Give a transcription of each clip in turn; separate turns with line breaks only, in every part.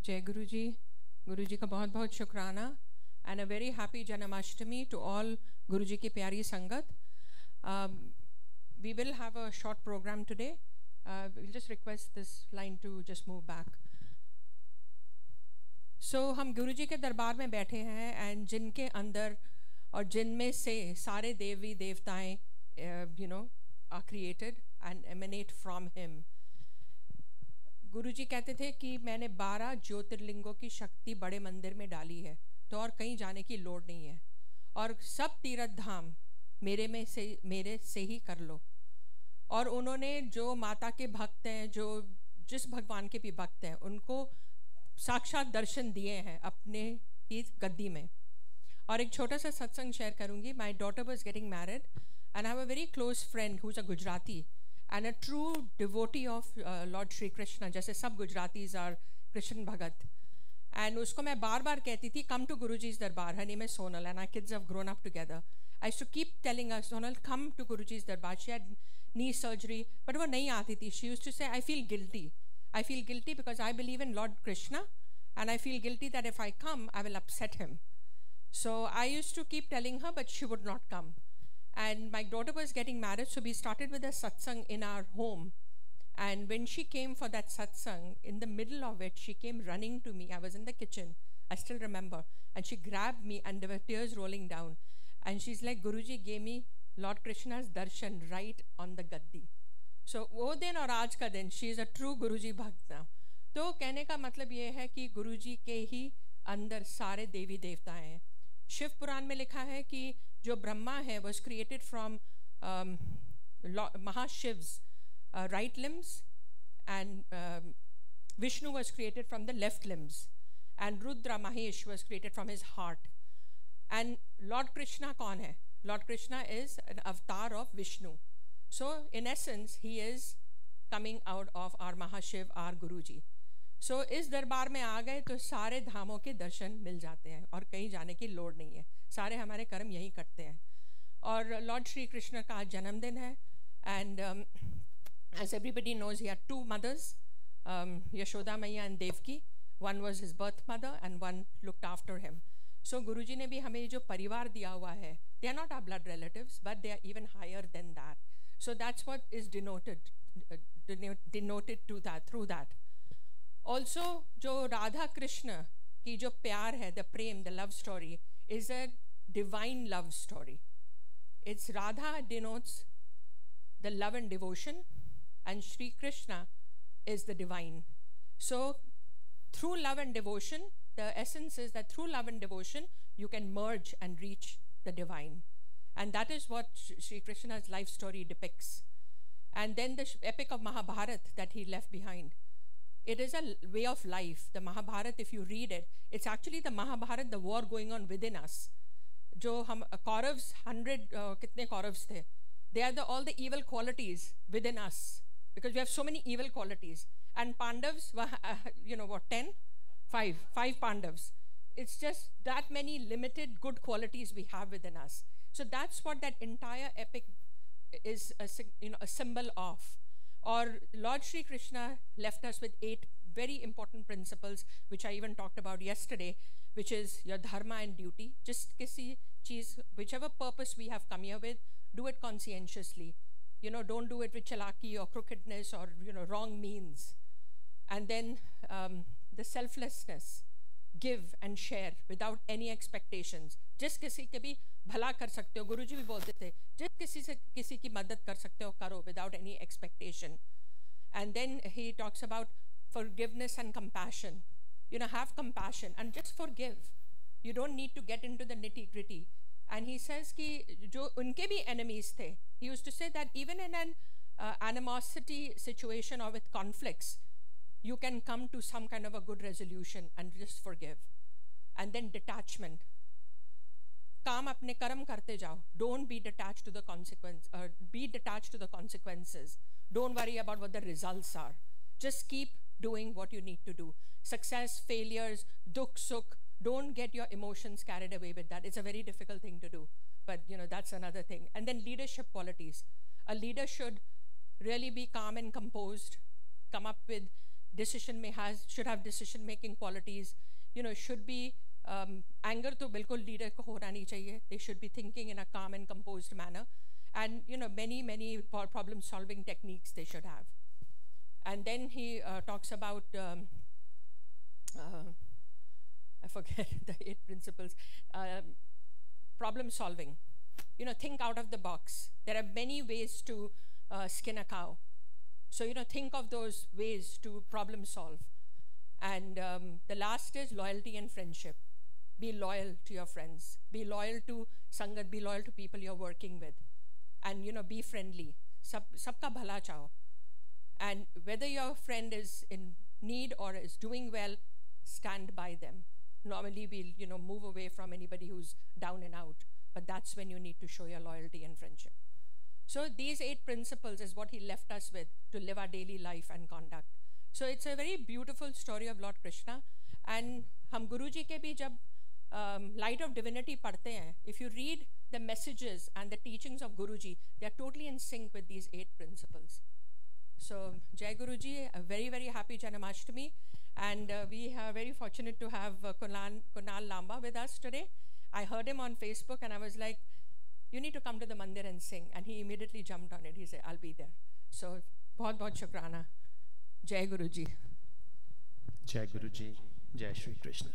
जय गुरु जी का बहुत बहुत शुक्राना and a very happy Janmashtami to all Guru ji की प्यारी संगत. We will have a short program today. Will just request this line to just move back. सो हम गुरु जी के दरबार में बैठे हैं एंड जिनके अंदर और जिनमें से सारे देवी देवताएं are created and emanate from him. Guruji कहते थे कि मैंने 12 ज्योतिर्लिंगों की शक्ति बड़े मंदिर में डाली है, तो और कहीं जाने की लोड़ नहीं है, और सब तीर्थ धाम मेरे से ही कर लो. और उन्होंने जो माता के भक्त हैं, जो जिस भगवान के भी भक्त हैं, उनको साक्षात दर्शन दिए हैं अपने ही गद्दी में. और एक छोटा सा सत्संग शेयर करूंगी. My daughter was getting married and I have a very close friend who is a Gujarati and a true devotee of Lord Shri Krishna, जैसे सब Gujaratis are Krishna Bhagat. And उसको मैं बार बार कहती थी come to Guruji's दरबार. Her name is Sonal and our kids have grown up together. I used to keep telling her, Sonal, come to Guruji's दरबार. She had knee surgery, but वो नहीं आती थी. She used to say, I feel guilty. I feel guilty because I believe in Lord Krishna and I feel guilty that if I come, I will upset him. So I used to keep telling her, but she would not come. And my daughter was getting married, so we started with a satsang in our home. And when she came for that satsang, in the middle of it, she came running to me. I was in the kitchen, I still remember. And she grabbed me and there were tears rolling down. And she's like, Guruji gave me Lord Krishna's darshan right on the gaddi. So वो दिन और आज का दिन, she is a true Guruji भक्त now. तो कहने का मतलब ये है कि गुरुजी के ही अंदर सारे देवी देवता हैं. शिव पुराण में लिखा है कि जो ब्रह्मा है was created from Mahashiv's right limbs and Vishnu was created from the left limbs and Rudra Mahesh was created from his heart. And Lord Krishna कौन है? Lord Krishna is an avatar of Vishnu. So in essence he is coming out of our Mahashiv, our Guruji. So इस दरबार में आ गए तो सारे धामों के दर्शन मिल जाते हैं और कहीं जाने की लोड़ नहीं है. सारे हमारे कर्म यहीं कटते हैं. और लॉर्ड श्री कृष्ण का आज जन्मदिन है. And as everybody knows he had 2 mothers, Yashoda Maiya and Devaki. One was his birth mother and one looked after him. So Guruji ने भी हमें जो परिवार दिया हुआ है, they are not our blood relatives but they are even higher than that. So that's what is denoted to that through that. Also जो राधा कृष्ण की जो प्यार है, द प्रेम, the love story is a divine love story. It's Radha denotes the love and devotion and Shri Krishna is the divine. So through love and devotion, the essence is that through love and devotion you can merge and reach the divine, and that is what Shri Krishna's life story depicts. And then the epic of Mahabharata that he left behind, it is a way of life. The Mahabharata, if you read it, it's actually the Mahabharata, the war going on within us. जो हम Kauravs, 100 कितने Kauravs थे, they are all the evil qualities within us because we have so many evil qualities. And Pandavs were, 10? 5 Pandavs. It's just that many limited good qualities we have within us. So that's what that entire epic is a symbol of. Or Lord Shri Krishna left us with 8 very important principles, which I even talked about yesterday, which is your dharma and duty. Just kisi cheez, whichever purpose we have come here with, do it conscientiously. Don't do it with chalaki or crookedness or wrong means. And then the selflessness, give and share without any expectations. जिस किसी के भी भला कर सकते हो, गुरुजी भी बोलते थे, जिस किसी से किसी की मदद कर सकते हो करो without any expectation. And then he talks about forgiveness and compassion. Have compassion and just forgive. You don't need to get into the nitty gritty. And he says कि जो उनके भी enemies थे, he used to say that even in an animosity situation or with conflicts, you can come to some kind of a good resolution and just forgive. And then detachment. काम अपने कर्म करते जाओ. Don't be detached to the consequence. Be detached to the consequences. Don't worry about what the results are. Just keep doing what you need to do. Success, failures, dukh, sukh. Don't get your emotions carried away with that. It's a very difficult thing to do. But that's another thing. And then leadership qualities. A leader should really be calm and composed. Come up with should have decision making qualities, should be anger to bilkul leader ko hona nahi chahiye. They should be thinking in a calm and composed manner, and many problem solving techniques they should have. And then he talks about I forget the 8 principles. Problem solving. Think out of the box. There are many ways to skin a cow. So, think of those ways to problem solve. And the last is loyalty and friendship. Be loyal to your friends. Be loyal to Sangat. Be loyal to people you're working with. And, be friendly. Sabka bhala chaho. And whether your friend is in need or is doing well, stand by them. Normally we'll, move away from anybody who's down and out. But that's when you need to show your loyalty and friendship. So these 8 principles is what he left us with to live our daily life and conduct. So it's a very beautiful story of Lord Krishna. And हम गुरुजी के भी जब Light of Divinity पढ़ते हैं, if you read the messages and the teachings of Guruji, they are totally in sync with these 8 principles. So Jai Guruji, a very, very happy Janmashtami. And we are very fortunate to have Kunal Lamba with us today. I heard him on Facebook and I was like, you need to come to the mandir and sing. And he immediately jumped on it. He said, I'll be there. So, bahut shukrana. Jai Guruji.
Jai Guruji. Jai Shri Krishna.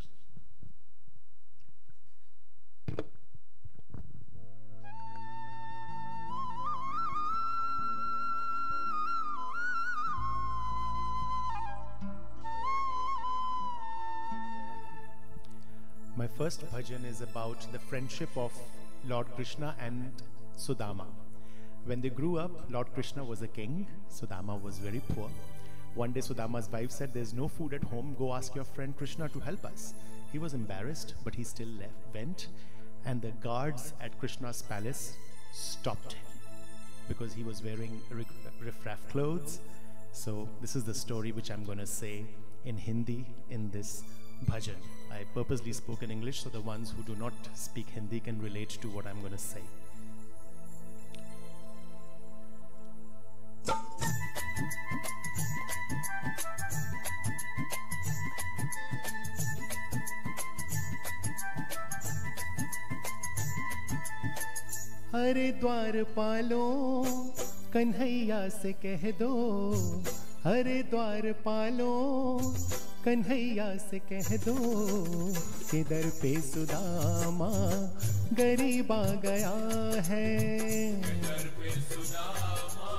My first bhajan is about the friendship of Lord Krishna and Sudama. When they grew up, Lord Krishna was a king, Sudama was very poor. One day Sudama's wife said, there's no food at home, go ask your friend Krishna to help us. He was embarrassed, but he still went, and the guards at Krishna's palace stopped him because he was wearing riff-raff clothes. So this is the story which I'm going to say in Hindi in this bhajan. I purposely spoke in English so the ones who do not speak Hindi can relate to what I'm going to say. अरे द्वारपालो कन्हैया से कह दो, अरे द्वारपालो कन्हैया से कह दो कि दर पे सुदामा गरीब आ गया है, दर पे सुदामा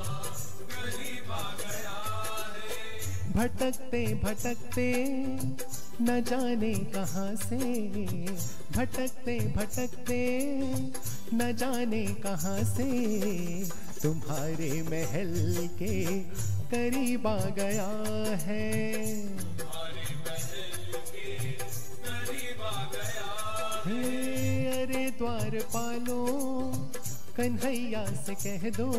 गरीब आ गया है। भटकते भटकते न जाने कहाँ से, भटकते भटकते न जाने कहाँ से तुम्हारे महल के करीब आ गया है, तुम्हारे महल के करीब आ गया है। अरे द्वारपालो कन्हैया से कह दो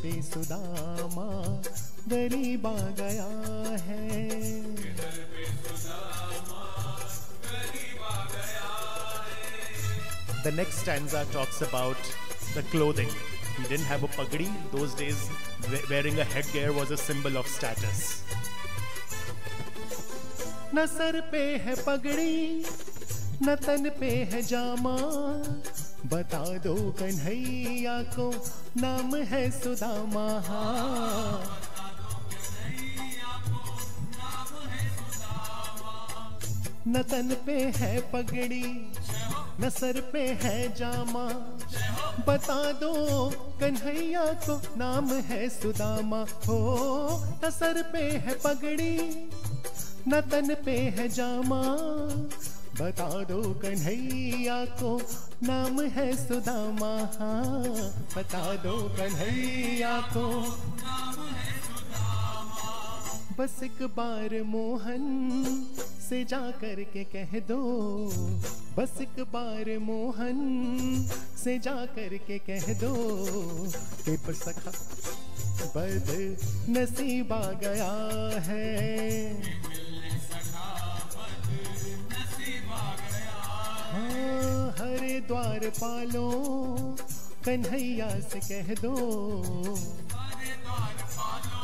पे सुदामा गरीब आ गया है, The next stanza talks about the clothing. He didn't have a pagdi. Those days, wearing a headgear was a symbol of status. न सर पे है पगड़ी, न तन पे है जामा, बता दो कन्हैया को नाम है सुदामा। न तन पे है पगड़ी, न सर पे है जामा, बता दो कन्हैया को नाम है सुदामा। हो न सर पे है पगड़ी, न तन पे है जामा, बता दो कन्हैया को नाम है सुदामा। बता दो कन्हैया को नाम है सुदामा। बस एक बार मोहन से जा कर के कह दो, बस एक बार मोहन से जा कर के कह दो कि पर सखा बद नसीब आ गया है, हाँ हरे द्वारपालो कन्हैया से कह दो, हरे द्वारपालो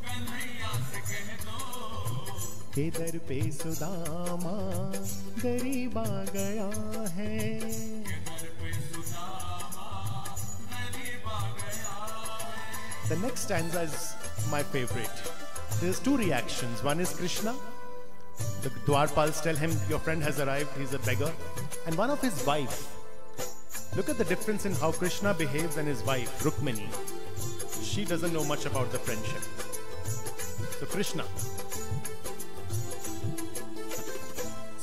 कन्हैया के दर पे सुदामा गरीब आ गया है। The next stanza is my favorite. There's two reactions. One is Krishna. The Dwarpals tell him, your friend has arrived, he's a beggar. And one of his wife. Look at the difference in how Krishna behaves and his wife, Rukmini. She doesn't know much about the friendship. So Krishna.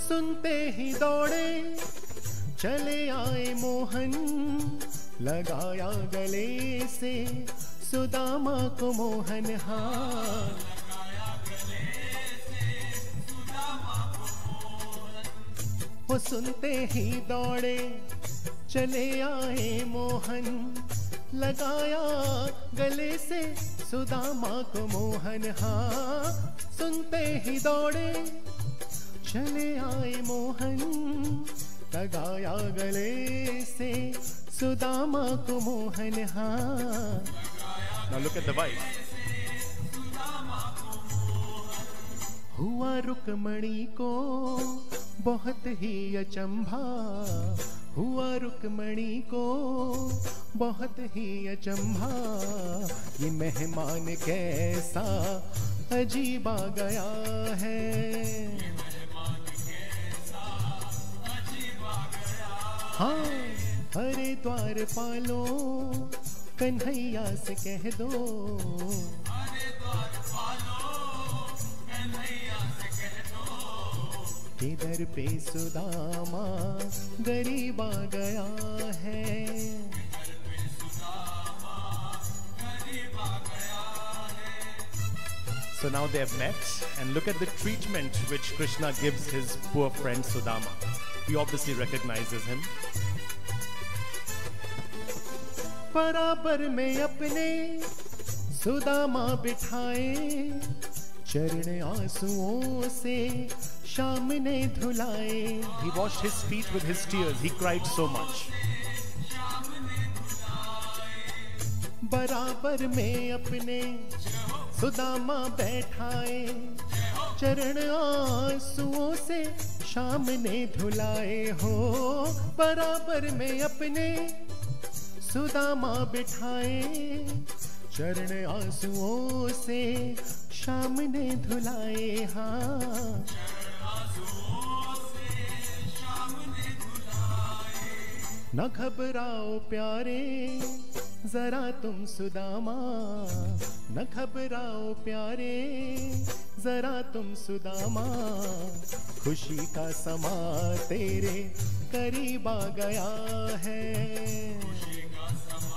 सुनते ही दौड़े चले आए मोहन, लगाया गले से सुदामा को मोहन हाथ। वो सुनते ही दौड़े चले आए मोहन, लगाया गले से सुदामा को मोहन हाथ। सुनते ही दौड़े चले आए मोहन, लगाया गले से सुदामा को मोहन हाथ। Now look at the wife. हुआ रुक्मणी को बहुत ही अचंभा, हुआ रुक्मणी को बहुत ही अचंभा, ये मेहमान कैसा अजीब आ गया है। हाँ, अरे द्वारपालों कन्हैया से कह दो, अरे द्वारपालों कन्हैया से कह दो, के दर पे सुदामा गरीब आ गया है। So now they have met, and look at the treatment which Krishna gives his poor friend Sudama. He obviously recognizes him. बराबर में अपने सुदामा बिठाए, चरण आंसुओं से शाम ने धुलाए। He washed his feet with his tears. He cried so much. बराबर में अपने सुदामा बैठाए, चरण आंसुओं से शाम ने धुलाए हो। बराबर में अपने सुदामा बिठाए, चरण आंसुओं से शाम ने धुलाए। हाँ, न घबराओ प्यारे जरा तुम सुदामा, न घबराओ प्यारे जरा तुम सुदामा, खुशी का समा तेरे करीब आ गया है।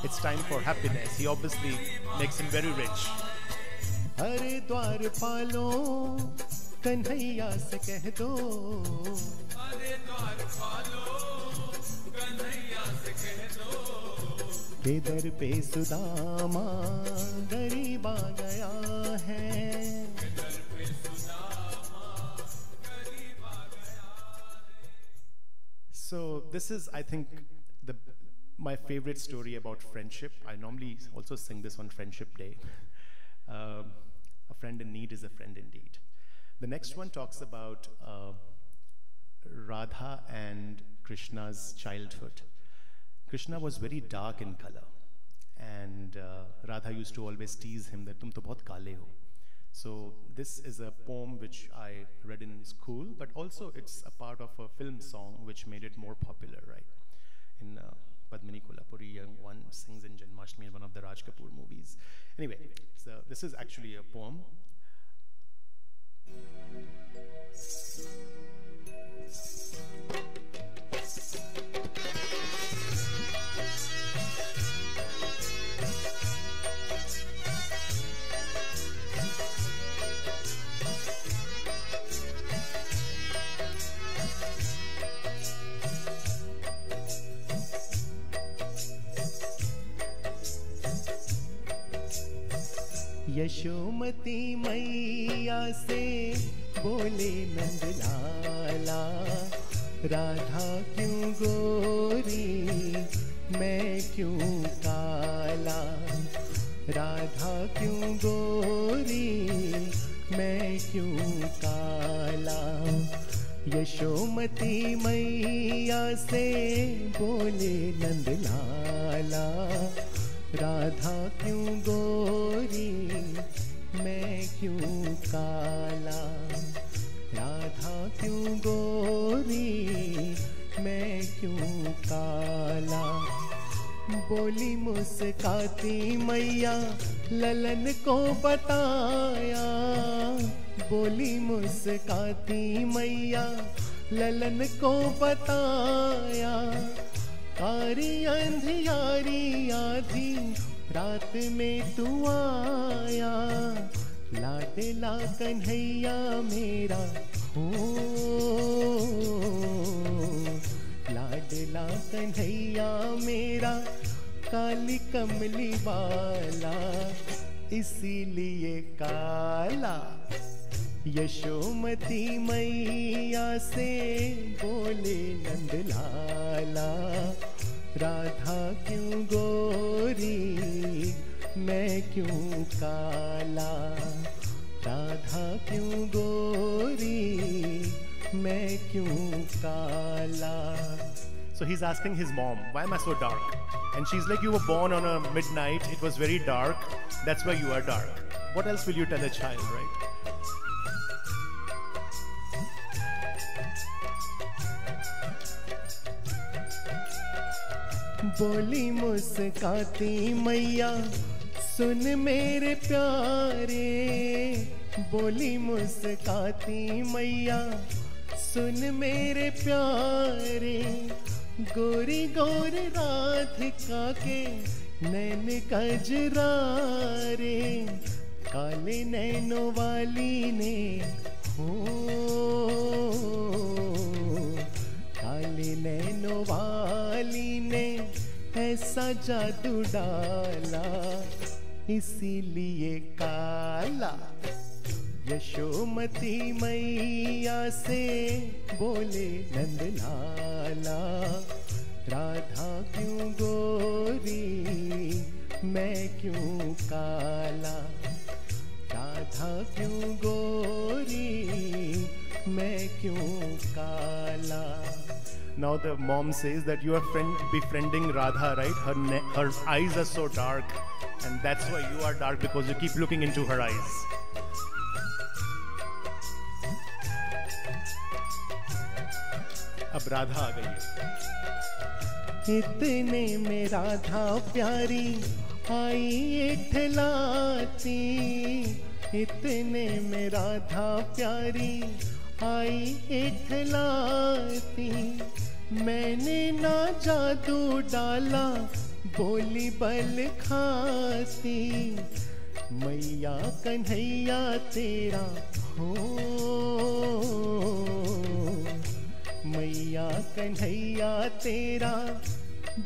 It's time for happiness. He obviously makes him very rich. अरे द्वारपालों कन्हैया से कह दो, अरे द्वारपालों कन्हैया से कह दो, के दर पे सुदामा गरीब आ गया है। So this is, I think, my favorite story about friendship. I normally also sing this on Friendship Day. A friend in need is a friend indeed. The next one talks about Radha and Krishna's childhood. Krishna was very dark in color, and Radha used to always tease him that tum to bahut kale ho. So this is a poem which I read in school, but also it's a part of a film song which made it more popular, right? In Padmini Kolhapuri, one sings in Janmashtami in one of the Raj Kapoor movies. Anyway, so this is actually a poem. Yashomati मैया से बोले नंदलाला, राधा क्यों गोरी मैं क्यों काला, राधा क्यों गोरी मैं क्यों काला। यशोमती मैया से बोले नंद लाला, राधा क्यों गोरी मैं क्यों काला। राधा क्यों गोरी मैं क्यों काला। बोली मुस्काती मैया ललन को बताया। बोली मुस्काती मैया ललन को बताया। कारी अंधियारी आधी रात में तू आया। लाडला कन्हैया मेरा हो, लाडला कन्हैया मेरा काली कमली वाला, इसीलिए काला। यशोमती मैया से बोले नंद लाला, राधा क्यों गोरी मैं क्यों काला। राधा क्यों गोरी मैं क्यों काला।
So he's asking his mom, why am I so dark? And she's like, you were born on a midnight, it was very dark, that's why you are dark. What else will you tell a child, right?
बोली मुस्काती मैया सुन मेरे प्यारे। बोली मुस्काती मैया सुन मेरे प्यारे। गोरी गोरी राधिका के नैन कजरारे। काले नैनों वाली ने हो, काले नैनों वाली ने ऐसा जादू डाला, इसीलिए काला। यशोमती मैया से बोले नंद लाला, राधा क्यों गोरी मैं क्यों काला। राधा क्यों गोरी मैं क्यों काला।
Now the mom says that you are befriending Radha, right? Her eyes are so dark, and that's why you are dark, because you keep looking into her eyes. अब राधा आ गई है।
इतने में राधा प्यारी आई इठलाती। इतने में राधा प्यारी आई इठलाती। मैंने ना जादू डाला बोली बल खाती। मैया कन्हैया तेरा हो, मैया कन्हैया तेरा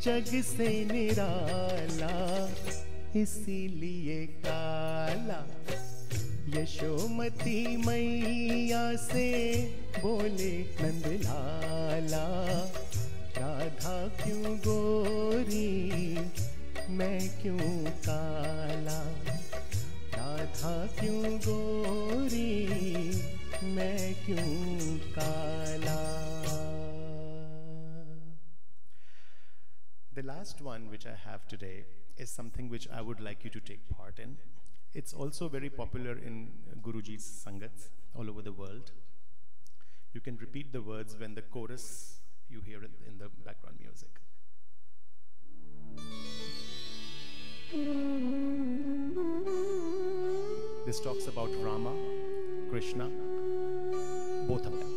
जग से निराला, इसीलिए काला। यशोमती मैया से बोले नंद लाला, राधा क्यों गोरी मैं क्यों काला। राधा क्यों गोरी मैं क्यों काला।
The last one which I have today is something which I would like you to take part in. It's also very popular in Guruji's Sangats all over the world. You can repeat the words when the chorus you hear it in the background music. This talks about Rama, Krishna, both of them.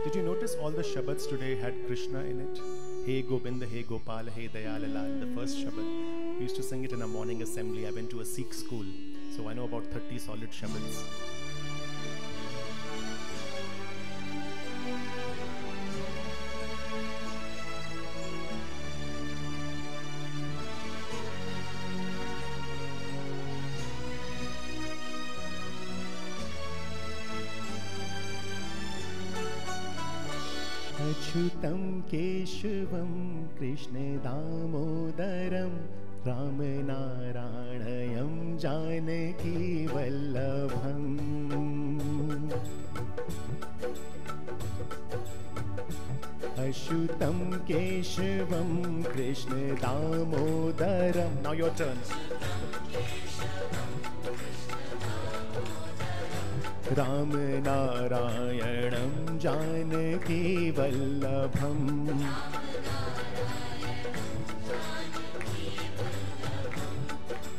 Did you notice all the Shabads today had Krishna in it? Hey Gobind, hey Gopal, hey Dayal Lal. The first Shabad, we used to sing it in a morning assembly. I went to a Sikh school, so I know about 30 solid Shabads.
अच्युतं केशवं कृष्ण दामोदरं राम नारायणं जानकी वल्लभम् अच्युतं केशवं Krishna दामोदरं. Now your turn. Ram नारायणं जानकी वल्लभम्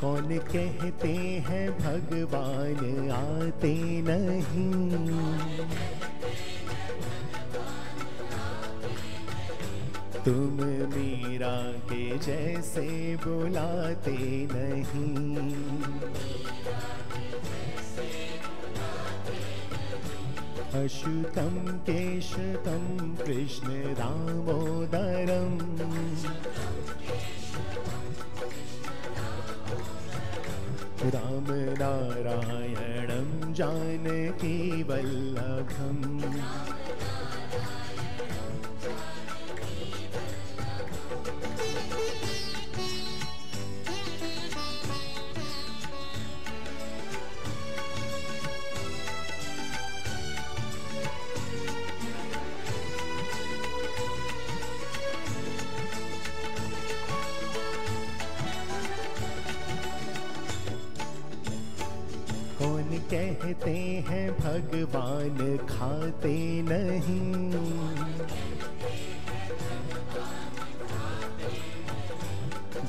कौन कहते हैं भगवान आते नहीं, तुम मीरा के जैसे बुलाते नहीं. अच्युतं केशवं कृष्ण दामोदरम् राम नारायणं जानकी वल्लभम्. कौन कहते हैं भगवान खाते नहीं,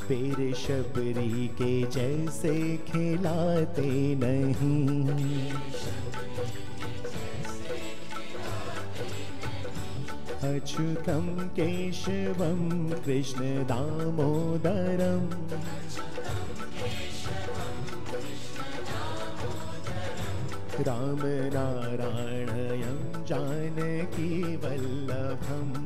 बेर शबरी के जैसे खिलाते नहीं. अच्युतं केशवं कृष्ण दामोदरम् राम नारायणं जानकी वल्लभम्.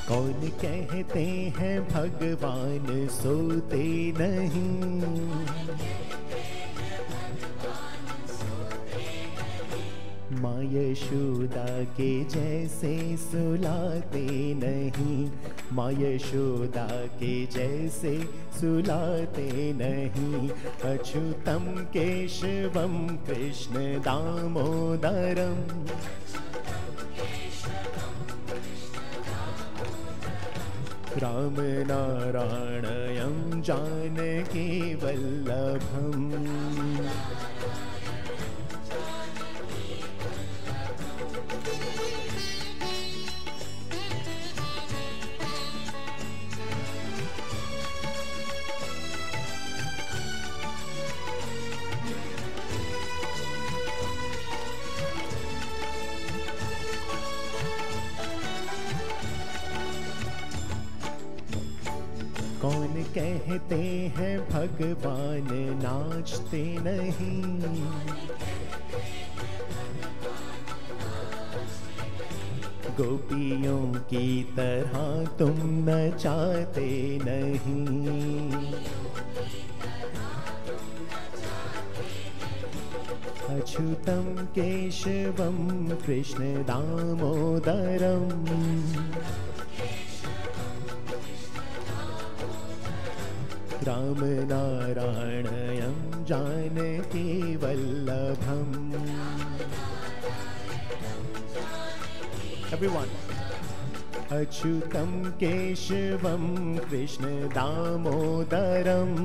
कौन कहते हैं भगवान सोते नहीं, माँ यशोदा के जैसे सुलाते नहीं, माँ यशोदा के जैसे सुलाते नहीं. अच्युतं केशवं कृष्ण दामोदरम् राम नारायणं जानकी वल्लभम्. कौन कहते हैं भगवान नाचते नहीं, गोपियों की तरह तुम नचाते नहीं. अच्युतं केशवं कृष्ण दामोदरम् राम नारायणं जानकी वल्लभम्. Everyone. अच्युतं केशवं कृष्ण दामोदरम्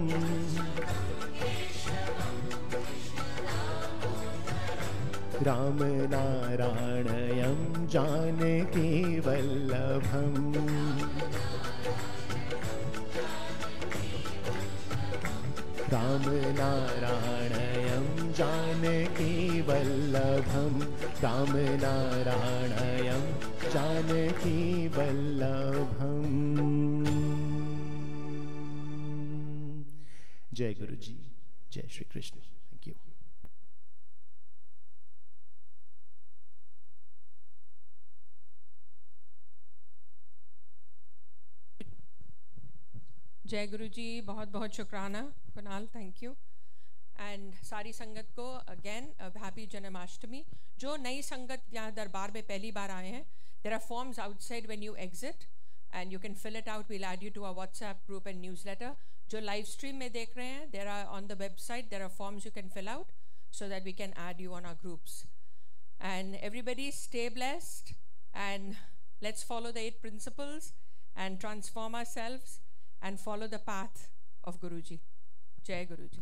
राम नारायणं जानकी वल्लभम्. राम नारायणं जानकी वल्लभम् राम नारायणं जानकी वल्लभम्. जय गुरु जी, जय श्री कृष्ण. Thank you.
जय गुरु जी, बहुत बहुत शुक्राना कुणाल, थैंक यू। एंड सारी संगत को अगेन हैप्पी जन्माष्टमी। जो नई संगत यहाँ दरबार में पहली बार आए हैं, there are forms outside when you exit and you can fill it out, we'll add you to our WhatsApp group and newsletter. जो लाइव स्ट्रीम में देख रहे हैं, there are on the website, there are forms you can fill out so that we can add you on our groups. And everybody stay blessed, and let's follow the 8 principles and transform ourselves and follow the path of Guruji. Jai Guruji.